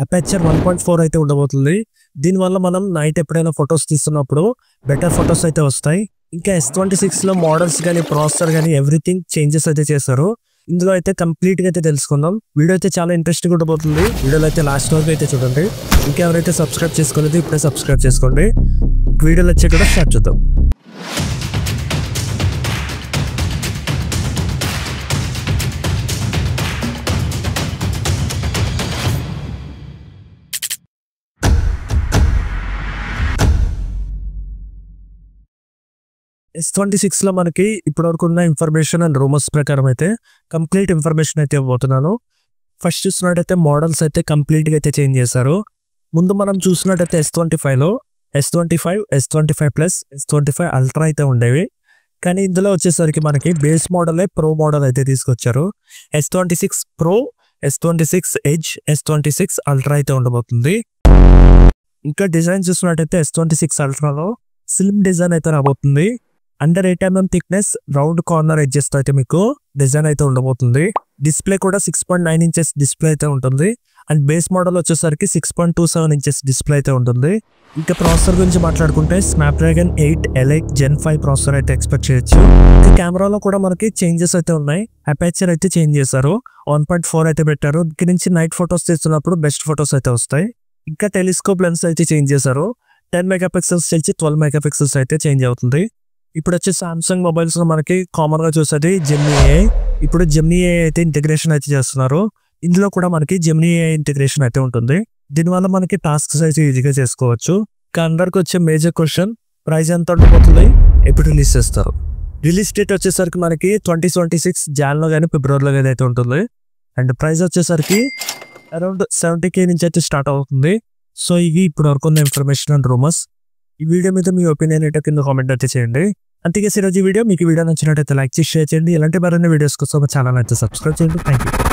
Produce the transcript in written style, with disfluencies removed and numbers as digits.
Aperture 1.4 అయితే ఉండబోతుంది. దీనివల్ల మనం నైట్ ఎప్పుడైనా ఫొటోస్ తీస్తున్నప్పుడు బెటర్ ఫొటోస్ అయితే వస్తాయి. ఇంకా S26లో మోడల్స్ కానీ ప్రాసెసర్ కానీ ఎవ్రీథింగ్ చేంజెస్ అయితే చేశారు. ఇందులో అయితే కంప్లీట్ గా అయితే తెలుసుకుందాం. వీడియో అయితే చాలా ఇంట్రెస్టింగ్ ఉండబోతుంది. వీడియోలో అయితే లాస్ట్ వరకు అయితే చూడండి. ఇంకా ఎవరైతే సబ్స్క్రైబ్ చేసుకోలేదు ఇప్పుడే సబ్స్క్రైబ్ చేసుకోండి. వీడియోలో వచ్చే కూడా స్టార్ట్ చేద్దాం. S26లో మనకి ఇప్పటివరకు ఉన్న ఇన్ఫర్మేషన్ అండ్ రూమర్స్ ప్రకారం అయితే కంప్లీట్ ఇన్ఫర్మేషన్ అయితే ఇవ్వబోతున్నాను. ఫస్ట్ చూసినట్టయితే మోడల్స్ అయితే కంప్లీట్ గా అయితే చేంజ్ చేశారు. ముందు మనం చూసినట్టయితే S25లో S25, S25 plus, S25 ultra అయితే ఉండేవి. కానీ ఇందులో వచ్చేసరికి మనకి బేస్ మోడలే ప్రో మోడల్ అయితే తీసుకొచ్చారు. S26 pro, S26 edge, S26 ultra అయితే ఉండబోతుంది. ఇంకా డిజైన్ చూసినట్టయితే S26 అల్ట్రాలో స్లిమ్ డిజైన్ అయితే రాబోతుంది. Under 8mm thickness round corner edges అయితే మీకు డిజైన్ అయితే ఉండబోతుంది. డిస్ప్లే కూడా 6.9 ఇంచెస్ డిస్ప్లే అయితే ఉంటుంది. అండ్ బేస్ మోడల్ వచ్చేసరికి 6.27 ఇంచెస్ డిస్ప్లే అయితే ఉంటుంది. ఇంకా ప్రాసెసర్ గురించి మాట్లాడుకుంటే స్నాప్డ్రాగన్ 8 Elite Gen 5 ప్రాసెసర్ అయితే ఎక్స్పెక్ట్ చేయొచ్చు. ఇంకా కెమెరాలో కూడా మనకి చేంజెస్ అయితే ఉన్నాయి. అపర్చర్ అయితే చేంజ్ చేశారు. 1.4 అయితే పెట్టారు. దీని నుంచి నైట్ ఫొటోస్ తీస్తున్నప్పుడు బెస్ట్ ఫొటోస్ అయితే వస్తాయి. ఇంకా టెలిస్కోప్ లెన్స్ అయితే చేంజ్ చేశారు. 10 మెగాపిక్సెల్స్ నుంచి 12 మెగాపిక్సెల్స్ అయితే చేంజ్ అవుతుంది. ఇప్పుడు వచ్చే సామ్సంగ్ మొబైల్స్ లో మనకి కామన్ గా చూసేది జెమినీ AI. ఇప్పుడు జెమినీ AI అయితే ఇంటిగ్రేషన్ అయితే చేస్తున్నారు. ఇందులో కూడా మనకి జెమినీ AI ఇంటిగ్రేషన్ అయితే ఉంటుంది. దీనివల్ల మనకి టాస్క్స్ అయితే ఈజీగా చేసుకోవచ్చు. ఇంకా అందరికి వచ్చే మేజర్ క్వశ్చన్, ప్రైస్ ఎంత ఉండబోతుంది, ఎప్పుడు రిలీజ్ చేస్తారు? రిలీజ్ డేట్ వచ్చేసరికి మనకి 2026 జాన్లో కానీ ఫిబ్రవరిలో కానీ అయితే ఉంటుంది. అండ్ ప్రైస్ వచ్చేసరికి అరౌండ్ 70K నుంచి అయితే స్టార్ట్ అవుతుంది. సో ఇవి ఇప్పుడు వరకు ఉన్న ఇన్ఫర్మేషన్ అండ్ రూమర్స్. ఈ వీడియో మీద మీ ఒపీనియన్ అయితే కింద కామెంట్ అయితే చేయండి. అంతే ఈరోజు ఈ వీడియో మీకు వీడియో నచ్చినట్టయితే లైక్ చేసి షేర్ చేయండి. ఇలాంటి మరిన్ని వీడియోస్ కోసం ఛానల్ అయితే సబ్స్క్రైబ్ చేయండి. Thank you.